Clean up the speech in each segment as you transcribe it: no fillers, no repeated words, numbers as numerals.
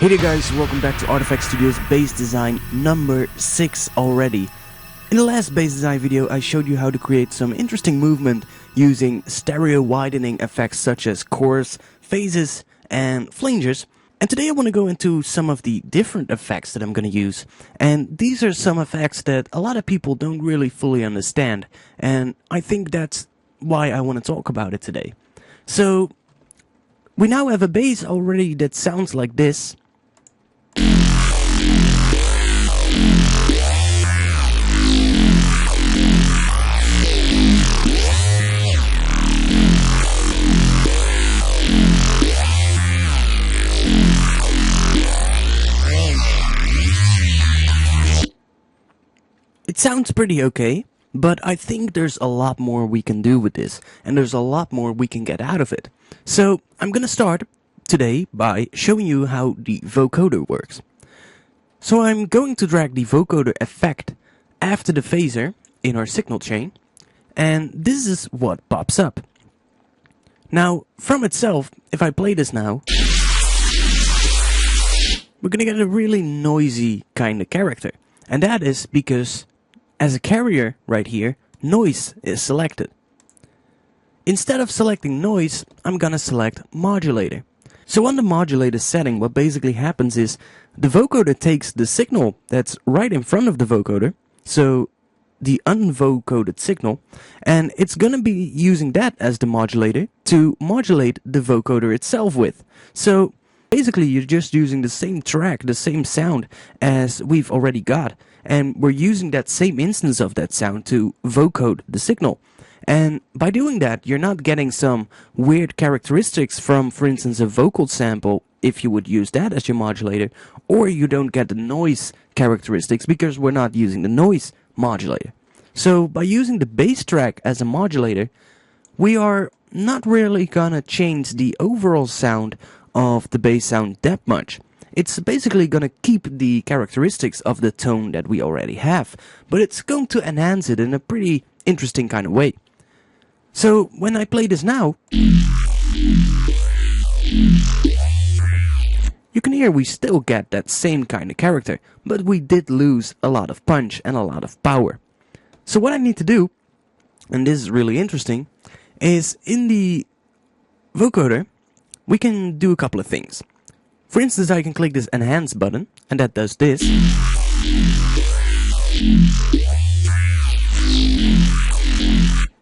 Hey there guys, welcome back to ARTFX Studios bass design number 6 already. In the last bass design video I showed you how to create some interesting movement using stereo widening effects such as chorus, phases and flangers. And today I want to go into some of the different effects that I'm going to use. And these are some effects that a lot of people don't really fully understand. And I think that's why I want to talk about it today. So we now have a bass already that sounds like this. It sounds pretty okay, but I think there's a lot more we can do with this, and there's a lot more we can get out of it. So I'm gonna start today by showing you how the vocoder works. So I'm going to drag the vocoder effect after the phaser in our signal chain, and this is what pops up. Now, from itself, if I play this now, we're gonna get a really noisy kind of character, and that is because as a carrier right here, noise is selected. Instead of selecting noise, I'm gonna select modulator. So on the modulator setting, what basically happens is the vocoder takes the signal that's right in front of the vocoder, so the unvocoded signal, and it's gonna be using that as the modulator to modulate the vocoder itself with. So basically you're just using the same track, the same sound as we've already got, and we're using that same instance of that sound to vocode the signal. And by doing that, you're not getting some weird characteristics from, for instance, a vocal sample, if you would use that as your modulator, or you don't get the noise characteristics because we're not using the noise modulator. So by using the bass track as a modulator, we are not really gonna change the overall sound of the bass sound that much. It's basically gonna keep the characteristics of the tone that we already have, but it's going to enhance it in a pretty interesting kind of way. So when I play this now, you can hear we still get that same kind of character, but we did lose a lot of punch and a lot of power. So what I need to do, and this is really interesting, is in the vocoder, we can do a couple of things. For instance, I can click this enhance button, and that does this.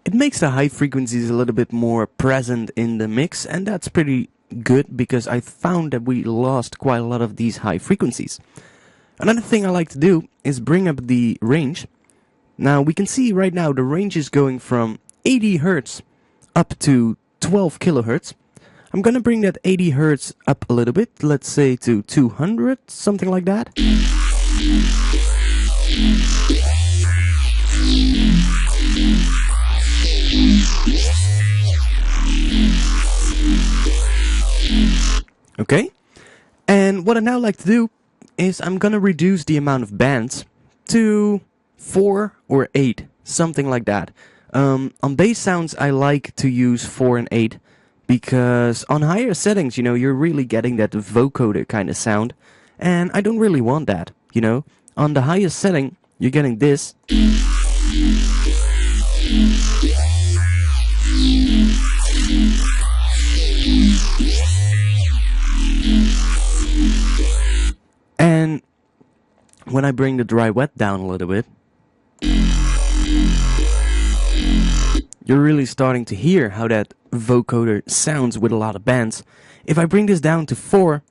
It makes the high frequencies a little bit more present in the mix, and that's pretty good because I found that we lost quite a lot of these high frequencies. Another thing I like to do is bring up the range. Now we can see right now the range is going from 80 Hz up to 12 kilohertz. I'm gonna bring that 80 Hz up a little bit, let's say to 200, something like that. Okay, and what I now like to do is I'm gonna reduce the amount of bands to 4 or 8, something like that. On bass sounds I like to use 4 and 8 because on higher settings, you know, you're really getting that vocoder kind of sound, and I don't really want that, you know. On the highest setting, you're getting this. And when I bring the dry wet down a little bit, you're really starting to hear how that vocoder sounds with a lot of bands. If I bring this down to 4,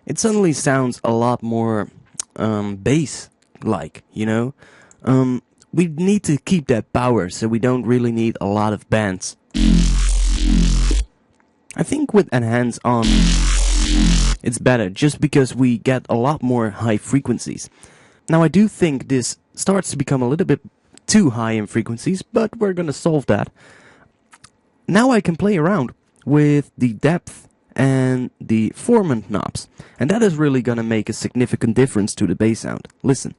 it suddenly sounds a lot more bass-like, you know? We need to keep that power, so we don't really need a lot of bands. I think with enhance on, it's better, just because we get a lot more high frequencies. Now I do think this starts to become a little bit too high in frequencies, but we're gonna solve that. Now I can play around with the depth and the formant knobs, and that is really gonna make a significant difference to the bass sound. Listen.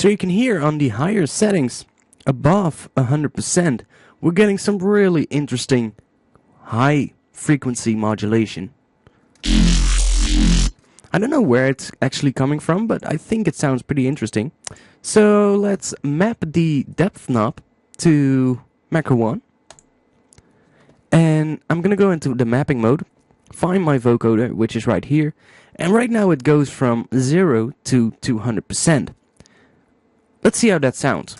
So you can hear on the higher settings, above 100%, we're getting some really interesting high frequency modulation. I don't know where it's actually coming from, but I think it sounds pretty interesting. So let's map the depth knob to macro 1. And I'm gonna go into the mapping mode, find my vocoder, which is right here. And right now it goes from 0 to 200%. Let's see how that sounds.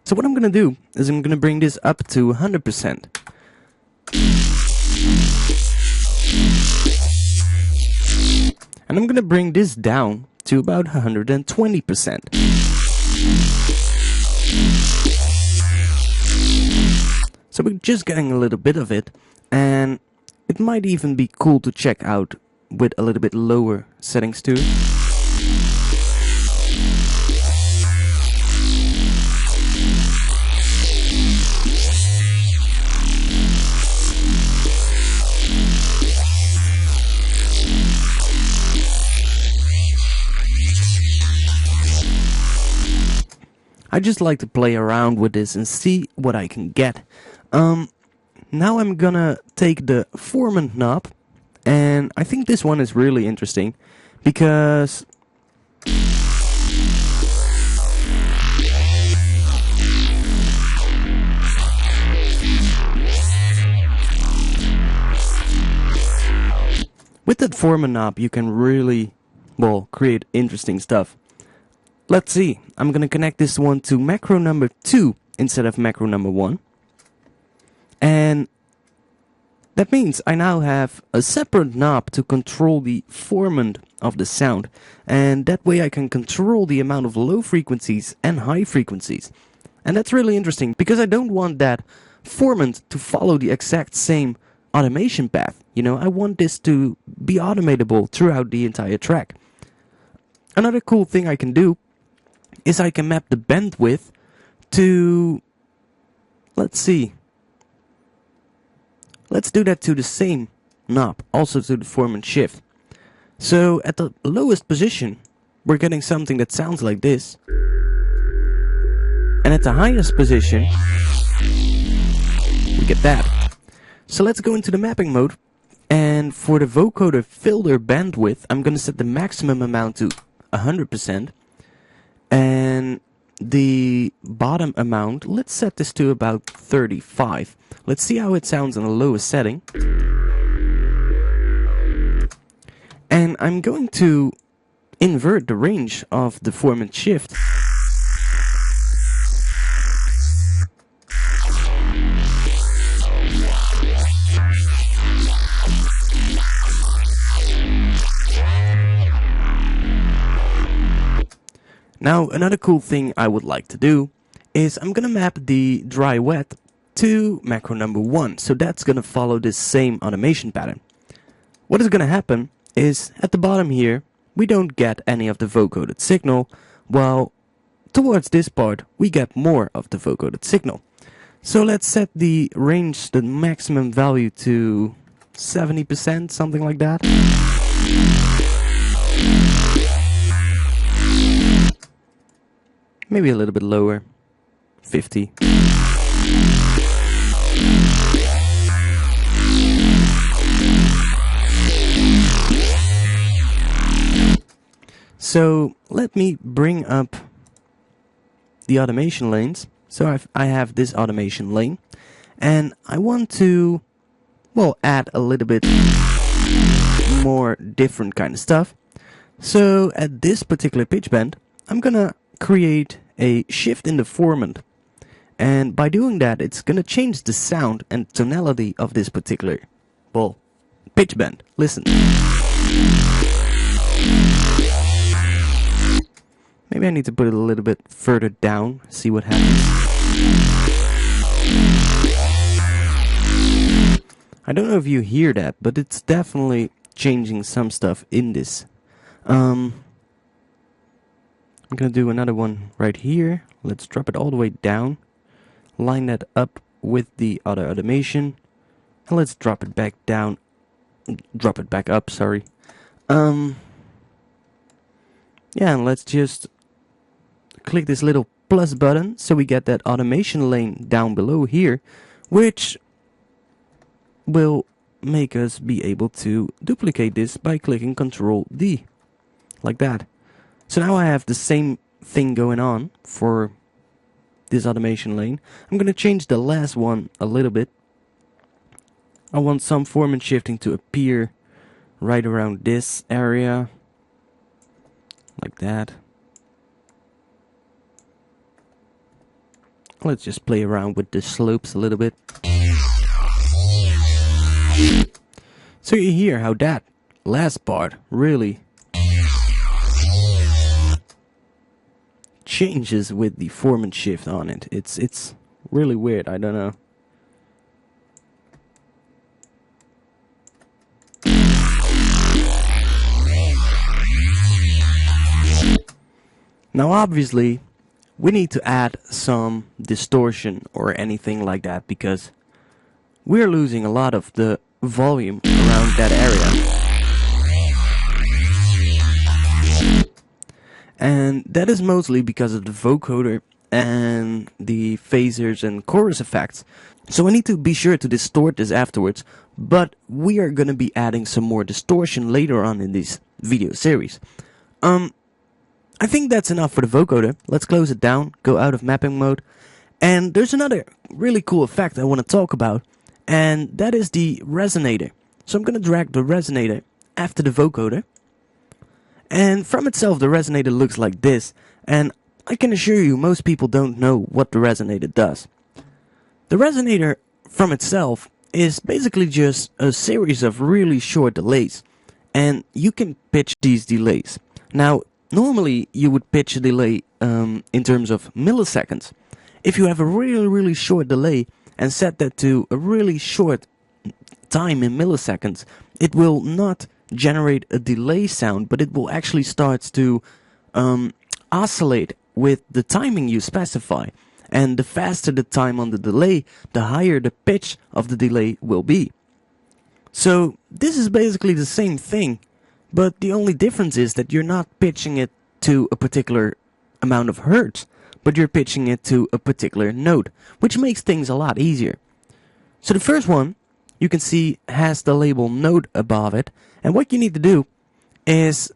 So what I'm gonna do is I'm gonna bring this up to 100%. And I'm gonna bring this down to about 120%. So we're just getting a little bit of it, and it might even be cool to check out with a little bit lower settings too. I just like to play around with this and see what I can get. Now I'm gonna take the formant knob, and I think this one is really interesting because with that formant knob you can really, well, create interesting stuff. Let's see, I'm gonna connect this one to macro number 2 instead of macro number 1. And that means I now have a separate knob to control the formant of the sound. And that way I can control the amount of low frequencies and high frequencies. And that's really interesting because I don't want that formant to follow the exact same automation path. You know, I want this to be automatable throughout the entire track. Another cool thing I can do is I can map the bandwidth to, let's see, let's do that to the same knob, also to the formant shift. So at the lowest position, we're getting something that sounds like this. And at the highest position, we get that. So let's go into the mapping mode. And for the vocoder filter bandwidth, I'm going to set the maximum amount to 100%. And the bottom amount, let's set this to about 35. Let's see how it sounds on the lowest setting. And I'm going to invert the range of the formant shift. Now, another cool thing I would like to do is I'm gonna map the dry wet to macro number 1. So that's gonna follow this same automation pattern. What is gonna happen is at the bottom here, we don't get any of the vocoded signal, while towards this part, we get more of the vocoded signal. So let's set the range, the maximum value to 70%, something like that. Maybe a little bit lower, 50. So let me bring up the automation lanes. So I have this automation lane, and I want to, well, add a little bit more different kind of stuff. So at this particular pitch bend, I'm gonna create a shift in the formant, and by doing that it's gonna change the sound and tonality of this particular, well, pitch bend. Listen. Maybe I need to put it a little bit further down, see what happens. I don't know if you hear that, but it's definitely changing some stuff in this. I'm gonna do another one right here. Let's drop it all the way down. Line that up with the other automation. And let's drop it back down. Drop it back up, sorry. Yeah, and let's just click this little plus button so we get that automation lane down below here, which will make us be able to duplicate this by clicking Ctrl D, like that. So now I have the same thing going on for this automation lane. I'm going to change the last one a little bit. I want some form and shifting to appear right around this area, like that. Let's just play around with the slopes a little bit. So you hear how that last part really changes with the form and shift on it. It's really weird, I don't know. Now obviously we need to add some distortion or anything like that, because we're losing a lot of the volume around that area. And that is mostly because of the vocoder and the phasers and chorus effects. So I need to be sure to distort this afterwards, but we are going to be adding some more distortion later on in this video series. I think that's enough for the vocoder. Let's close it down, go out of mapping mode. And there's another really cool effect I want to talk about, and that is the resonator. So I'm going to drag the resonator after the vocoder. And from itself the resonator looks like this, and I can assure you most people don't know what the resonator does. The resonator from itself is basically just a series of really short delays, and you can pitch these delays. Now normally you would pitch a delay in terms of milliseconds. If you have a really short delay and set that to a really short time in milliseconds, it will not generate a delay sound, but it will actually start to oscillate with the timing you specify. And the faster the time on the delay, the higher the pitch of the delay will be. So this is basically the same thing, but the only difference is that you're not pitching it to a particular amount of hertz, but you're pitching it to a particular note, which makes things a lot easier. So the first one, you can see, has the label note above it, and what you need to do is,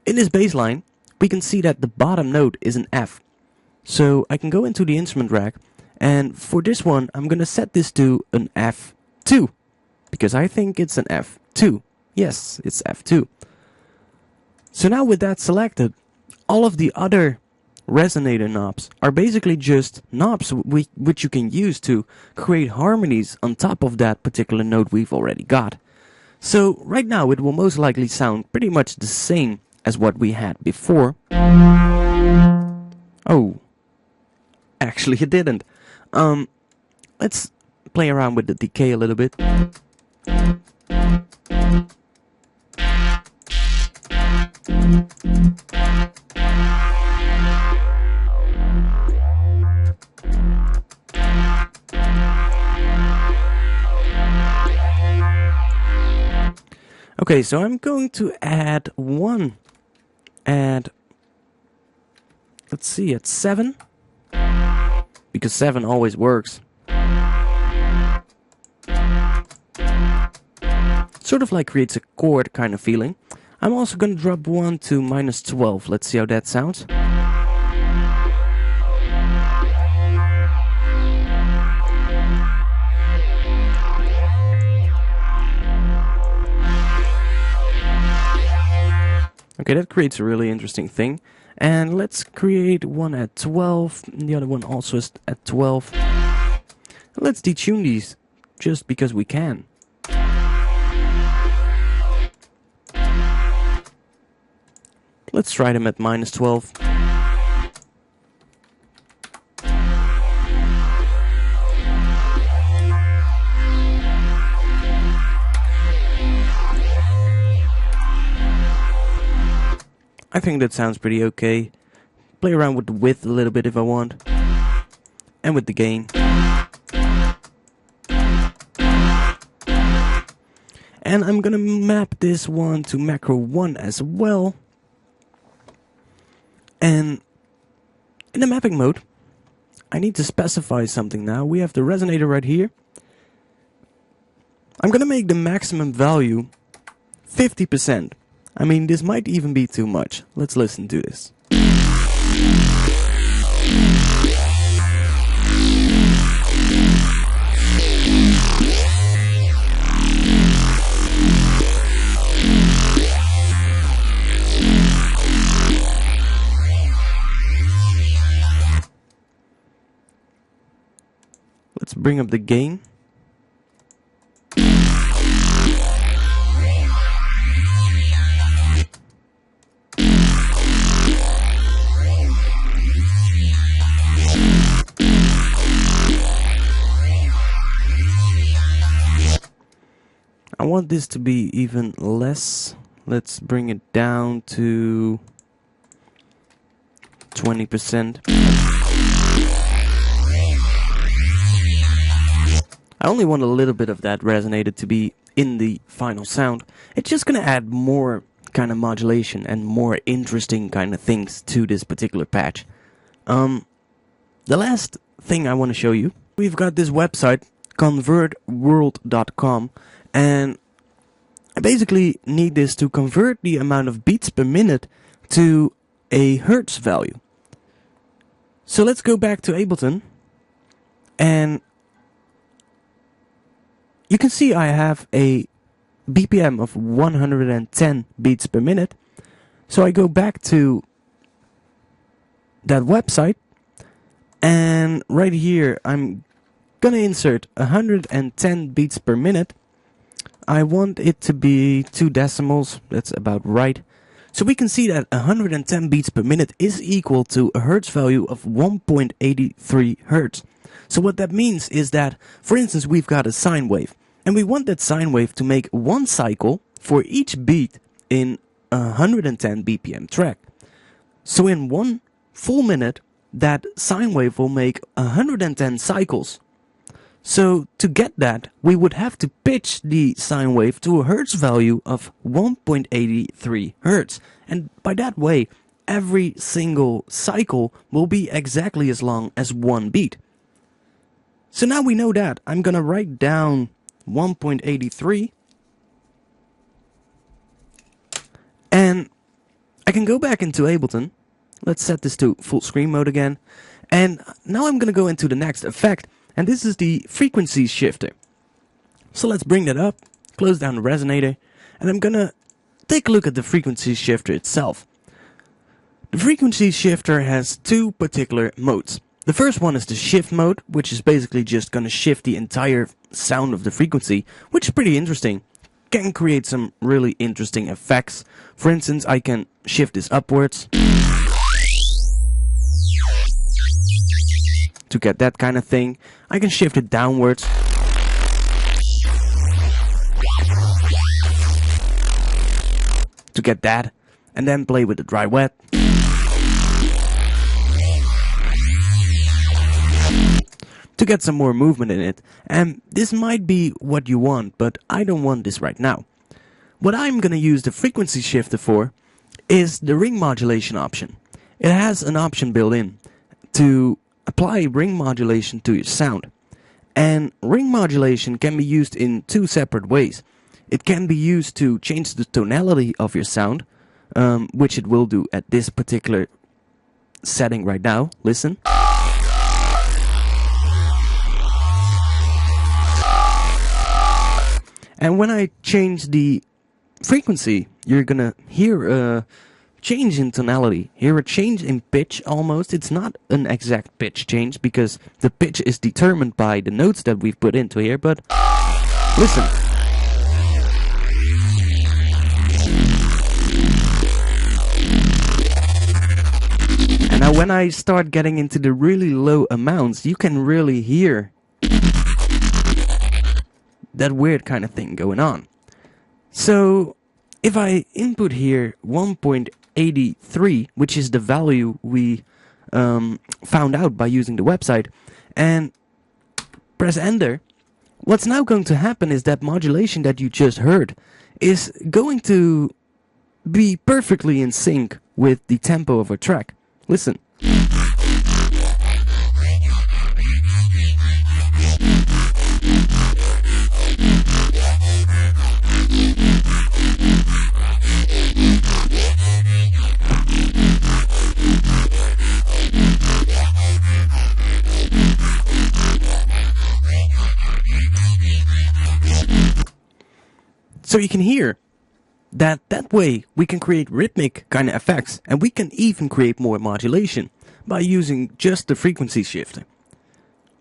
in this bass line, we can see that the bottom note is an F. So I can go into the instrument rack, and for this one I'm going to set this to an F2, because I think it's an F2. Yes, it's F2. So now with that selected, all of the other resonator knobs are basically just knobs which you can use to create harmonies on top of that particular note we've already got. So right now it will most likely sound pretty much the same as what we had before. Oh, actually it didn't. Let's play around with the decay a little bit. Okay, so I'm going to add one at, let's see, at 7, because 7 always works. Sort of like creates a chord kind of feeling. I'm also going to drop one to -12. Let's see how that sounds. Okay, that creates a really interesting thing. And let's create one at 12, and the other one also is at 12. Let's detune these, just because we can. Let's try them at -12. I think that sounds pretty okay. Play around with the width a little bit if I want. And with the gain. And I'm gonna map this one to macro 1 as well. And in the mapping mode, I need to specify something now. We have the resonator right here. I'm gonna make the maximum value 50%. I mean, this might even be too much. Let's listen to this. Let's bring up the gain. I want this to be even less. Let's bring it down to 20%. I only want a little bit of that resonator to be in the final sound. It's just gonna add more kind of modulation and more interesting kind of things to this particular patch. The last thing I want to show you, we've got this website, convertworld.com, and I basically need this to convert the amount of beats per minute to a hertz value. So let's go back to Ableton, and you can see I have a BPM of 110 beats per minute. So I go back to that website, and right here I'm gonna insert 110 beats per minute. I want it to be 2 decimals, that's about right. So we can see that 110 beats per minute is equal to a hertz value of 1.83 hertz. So what that means is that, for instance, we've got a sine wave, and we want that sine wave to make 1 cycle for each beat in a 110 BPM track. So in 1 full minute, that sine wave will make 110 cycles. So to get that, we would have to pitch the sine wave to a hertz value of 1.83 hertz. And by that way, every single cycle will be exactly as long as 1 beat. So now we know that. I'm gonna write down 1.83, and I can go back into Ableton. Let's set this to full screen mode again, and now I'm gonna go into the next effect, and this is the frequency shifter. So let's bring that up, close down the resonator, and I'm gonna take a look at the frequency shifter itself. The frequency shifter has 2 particular modes. The first one is the shift mode, which is basically just gonna shift the entire sound of the frequency, which is pretty interesting. Can create some really interesting effects. For instance, I can shift this upwards to get that kind of thing. I can shift it downwards to get that, and then play with the dry wet to get some more movement in it. And this might be what you want, but I don't want this right now. What I'm gonna use the frequency shifter for is the ring modulation option. It has an option built in to apply ring modulation to your sound. And ring modulation can be used in 2 separate ways. It can be used to change the tonality of your sound, which it will do at this particular setting right now. Listen. And when I change the frequency, you're gonna hear a change in tonality, hear a change in pitch almost. It's not an exact pitch change because the pitch is determined by the notes that we've put into here, but listen. And now when I start getting into the really low amounts, you can really hear that weird kind of thing going on. So if I input here 1.83, which is the value we found out by using the website, and press enter, What's now going to happen is that modulation that you just heard is going to be perfectly in sync with the tempo of our track. Listen. So you can hear that way we can create rhythmic kind of effects, and we can even create more modulation by using just the frequency shifter.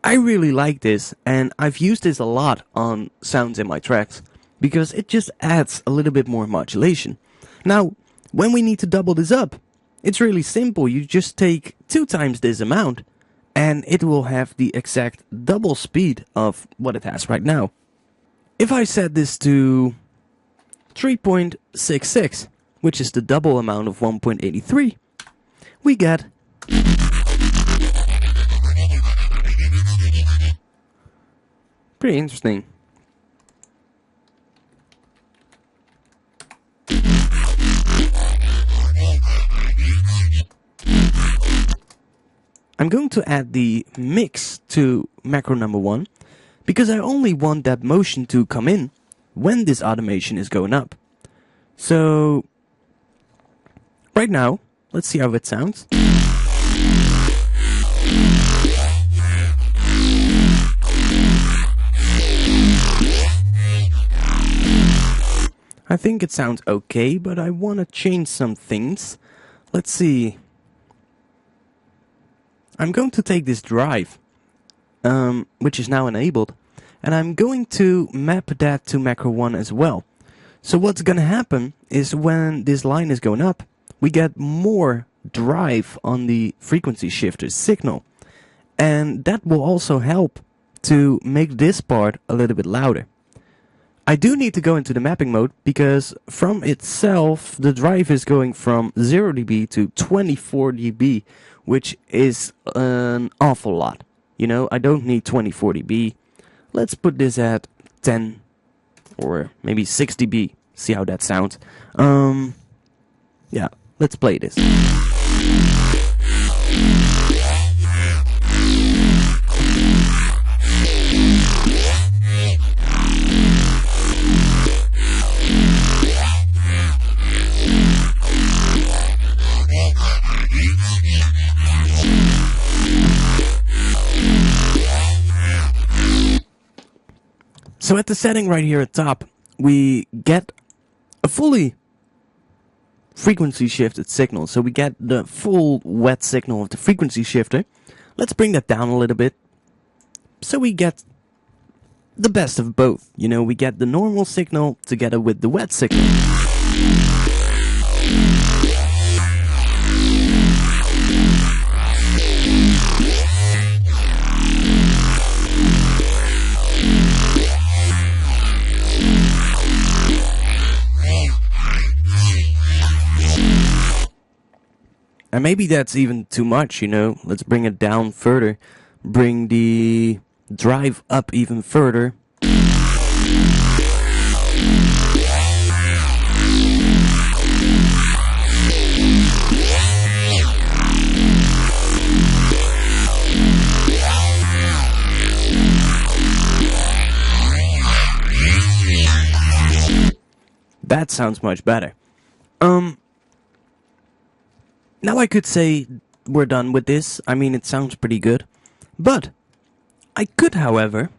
I really like this, and I've used this a lot on sounds in my tracks because it just adds a little bit more modulation. Now, when we need to double this up, it's really simple. You just take 2 times this amount and it will have the exact double speed of what it has right now. If I set this to 3.66, which is the double amount of 1.83, we get pretty interesting. I'm going to add the mix to macro number 1 because I only want that motion to come in when this automation is going up. So right now, let's see how it sounds. I think it sounds okay, but I want to change some things. Let's see. I'm going to take this drive, which is now enabled, and I'm going to map that to macro 1 as well. So what's going to happen is when this line is going up, we get more drive on the frequency shifter signal. And that will also help to make this part a little bit louder. I do need to go into the mapping mode because from itself the drive is going from 0 dB to 24 dB, which is an awful lot. You know, I don't need 24 dB. Let's put this at 10 or maybe 6 dB. See how that sounds. Yeah, let's play this. So at the setting right here at top, we get a fully frequency shifted signal. So we get the full wet signal of the frequency shifter. Let's bring that down a little bit. So we get the best of both. You know, we get the normal signal together with the wet signal. And maybe that's even too much, you know. Let's bring it down further. Bring the drive up even further. That sounds much better. Now I could say we're done with this. I mean, it sounds pretty good. But I could, however,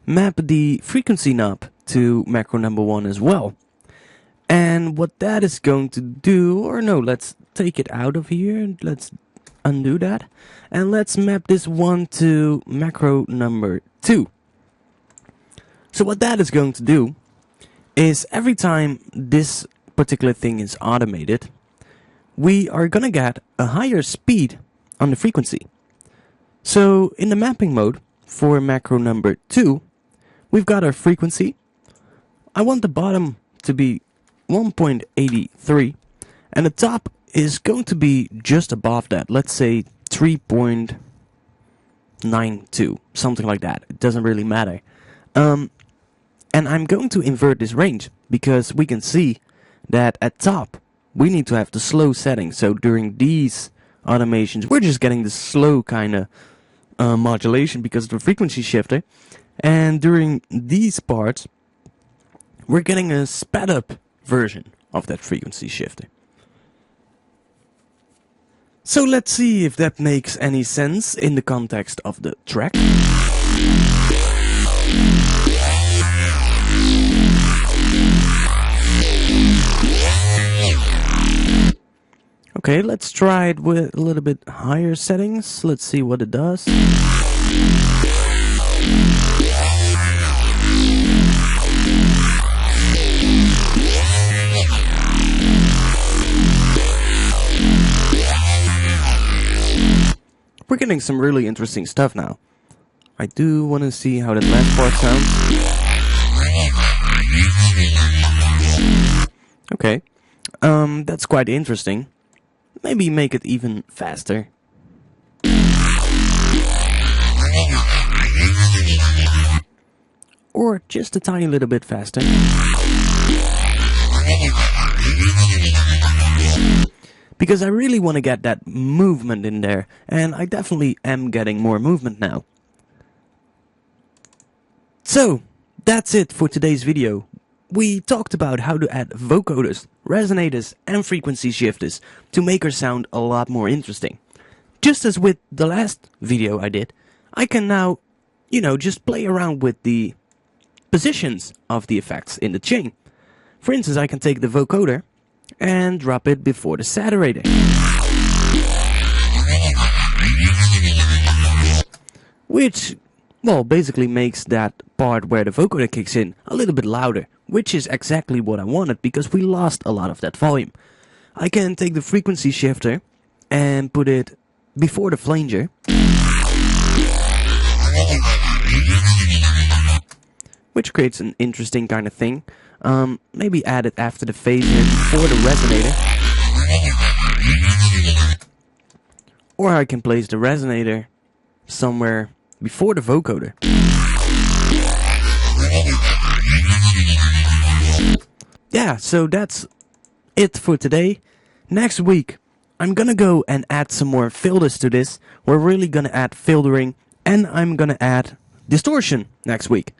map the frequency knob to macro number 1 as well. And what that is going to do, or no, let's take it out of here. Let's undo that. And let's map this one to macro number 2. So what that is going to do is every time this particular thing is automated, we are gonna get a higher speed on the frequency. So in the mapping mode for macro number 2, we've got our frequency. I want the bottom to be 1.83 and the top is going to be just above that. Let's say 3.92, something like that. It doesn't really matter. And I'm going to invert this range because we can see that at top we need to have the slow setting. So during these automations we're just getting the slow kind of modulation because of the frequency shifter, and during these parts we're getting a sped up version of that frequency shifter. So let's see if that makes any sense in the context of the track. Okay, let's try it with a little bit higher settings. Let's see what it does. We're getting some really interesting stuff now. I do want to see how that last part sounds. Okay, that's quite interesting. Maybe make it even faster. Or just a tiny little bit faster. Because I really want to get that movement in there, and I definitely am getting more movement now. So, that's it for today's video. We talked about how to add vocoders, resonators and frequency shifters to make our sound a lot more interesting. Just as with the last video I did, I can now, just play around with the positions of the effects in the chain. For instance, I can take the vocoder and drop it before the saturator. Which, well, basically makes that part where the vocoder kicks in a little bit louder, which is exactly what I wanted because we lost a lot of that volume. I can take the frequency shifter and put it before the flanger. Which creates an interesting kind of thing. Maybe add it after the phaser before the resonator. Or I can place the resonator somewhere before the vocoder. Yeah, so that's it for today. Next week, I'm gonna go and add some more filters to this. We're really gonna add filtering, and I'm gonna add distortion next week.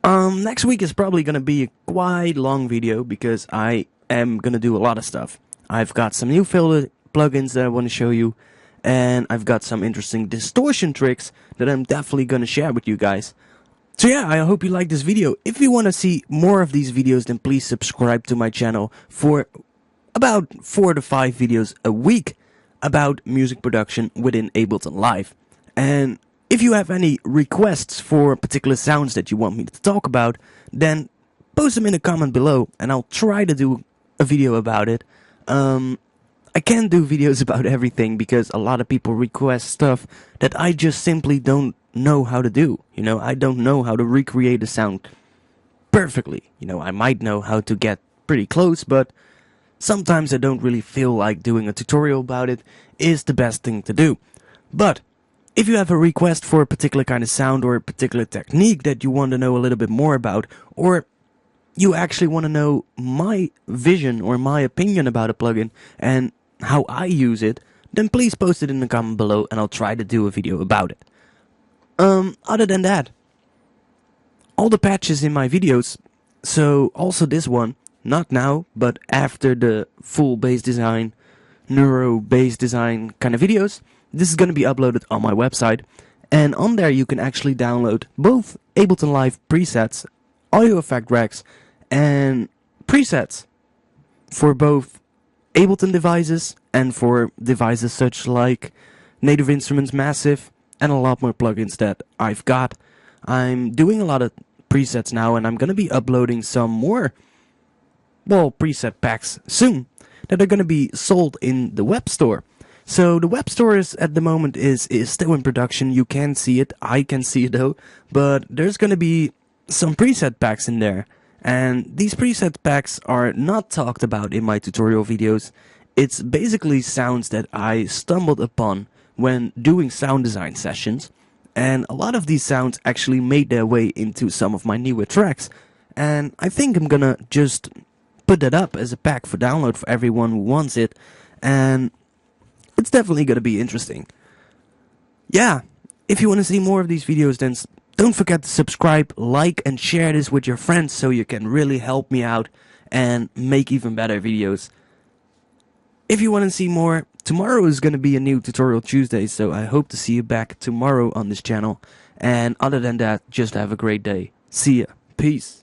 Next week is probably gonna be a quite long video because I am gonna do a lot of stuff. I've got some new filter plugins that I want to show you, and I've got some interesting distortion tricks that I'm definitely gonna share with you guys. So yeah, I hope you like this video. If you want to see more of these videos, then please subscribe to my channel for about 4 to 5 videos a week about music production within Ableton Live. And if you have any requests for particular sounds that you want me to talk about, then post them in a comment below and I'll try to do a video about it. I can't do videos about everything because a lot of people request stuff that I just simply don't know how to do. I don't know how to recreate a sound perfectly. I might know how to get pretty close, but sometimes I don't really feel like doing a tutorial about it is the best thing to do. But if you have a request for a particular kind of sound or a particular technique that you want to know a little bit more about, or you actually want to know my vision or my opinion about a plugin and how I use it, then please post it in the comment below and I'll try to do a video about it. Other than that, all the patches in my videos, so also this one, not now, but after the full bass design, Neuro bass design kind of videos, this is going to be uploaded on my website, and on there you can actually download both Ableton Live presets, audio effect racks, and presets for both Ableton devices and for devices such like Native Instruments Massive and a lot more plugins that I've got. I'm doing a lot of presets now, and I'm going to be uploading some more, preset packs soon that are going to be sold in the web store. So the web store is at the moment is still in production. You can see it, I can see it though, but there's going to be some preset packs in there. And these preset packs are not talked about in my tutorial videos. It's basically sounds that I stumbled upon when doing sound design sessions. and a lot of these sounds actually made their way into some of my newer tracks, and I think I'm gonna just put that up as a pack for download for everyone who wants it, and it's definitely gonna be interesting. Yeah, if you want to see more of these videos, then don't forget to subscribe, like, and share this with your friends so you can really help me out and make even better videos. If you want to see more, tomorrow is going to be a new Tutorial Tuesday, so I hope to see you back tomorrow on this channel. And other than that, just have a great day. See ya. Peace.